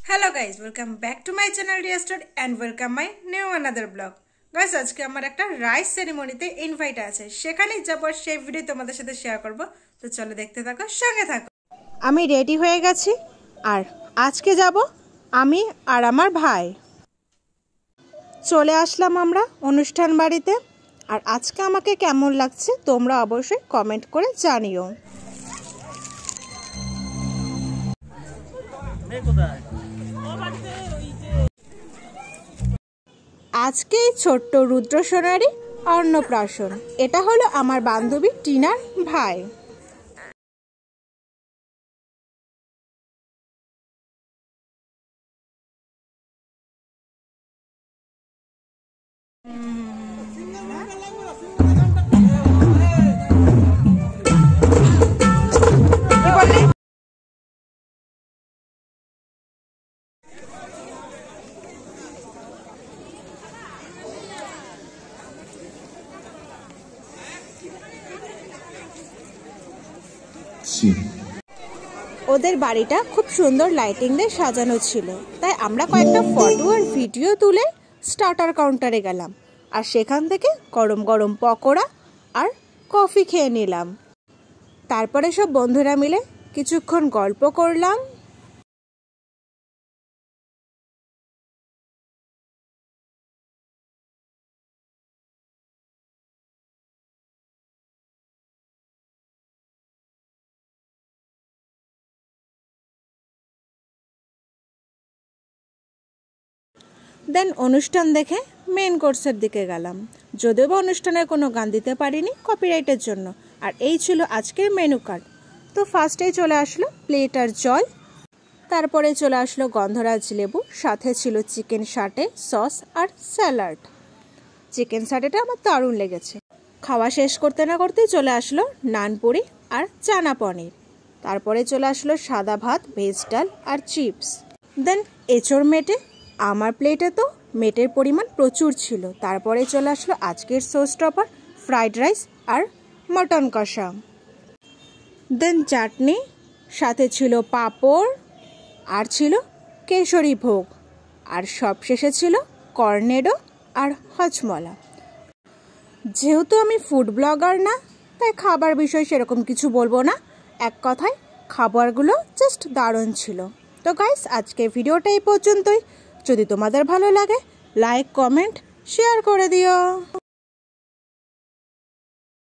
hello guys welcome back to my channel dear स्टूड and welcome my new another vlog guys आज के আমার একটা রাইস সেরিমনিতে ইনভাইট আছে সেখানে যাব সেই ভিডিও তোমাদের সাথে শেয়ার করব তো চলো দেখতে থাকো সঙ্গে থাকো আমি রেডি হয়ে গেছি আর আজকে যাব আমি আর আমার ভাই চলে আসলাম আমরা অনুষ্ঠান বাড়িতে আর আজকে আমাকে কেমন লাগছে তোমরা অবশ্যই কমেন্ট করে জানিও মে কোথায় আজকে ছোট্ট রুদ্র সোনারি অন্নপ্রাশন এটা হলো আমার বান্ধবী টিনার ভাই ওদের বাড়িটা খুব সুন্দর লাইটিং দিয়ে সাজানো ছিল তাই আমরা কয়েকটা ফটো আর ভিডিও তুলে স্টার্টার কাউন্টারে গেলাম আর সেখান থেকে গরম গরম পকোড়া আর কফি খেয়ে নিলাম তারপরে সব বন্ধুরা মিলে কিছুক্ষণ গল্প করলাম দেন অনুষ্ঠান দেখে মেন কোর্সের দিকে গেলাম যদিও বা অনুষ্ঠানের কোনো গান দিতে পারিনি কপিরাইটের জন্য আর এই ছিল আজকের মেনু কার্ড তো ফার্স্টেই চলে আসলো প্লেট আর জল তারপরে চলে আসলো গন্ধরাজ লেবু সাথে ছিল চিকেন সাটে সস আর স্যালাড চিকেন সাটেটা আমার দারুণ লেগেছে খাওয়া শেষ করতে না করতেই চলে আসলো নানপুরি আর চানা পনির তারপরে চলে আসলো সাদা ভাত ভেজ ডাল আর চিপস দেন এঁচোড় মেটে আমার প্লেটে তো মেটের পরিমাণ প্রচুর ছিল তারপরে চলে আসলো আজকের শো স্টপার ফ্রাইড রাইস আর মটন কষা দেন চাটনি সাথে ছিল পাঁপড় আর ছিল কেশরী ভোগ আর সবশেষে ছিল কর্নেডো আর হজমলা যেহেতু আমি ফুড ব্লগার না তাই খাবার বিষয় সেরকম কিছু বলবো না এক কথায় খাবারগুলো জাস্ট দারুণ ছিল তো গাইস আজকে ভিডিওটা এই পর্যন্তই যদি তোমাদের ভালো লাগে লাইক কমেন্ট শেয়ার করে দিও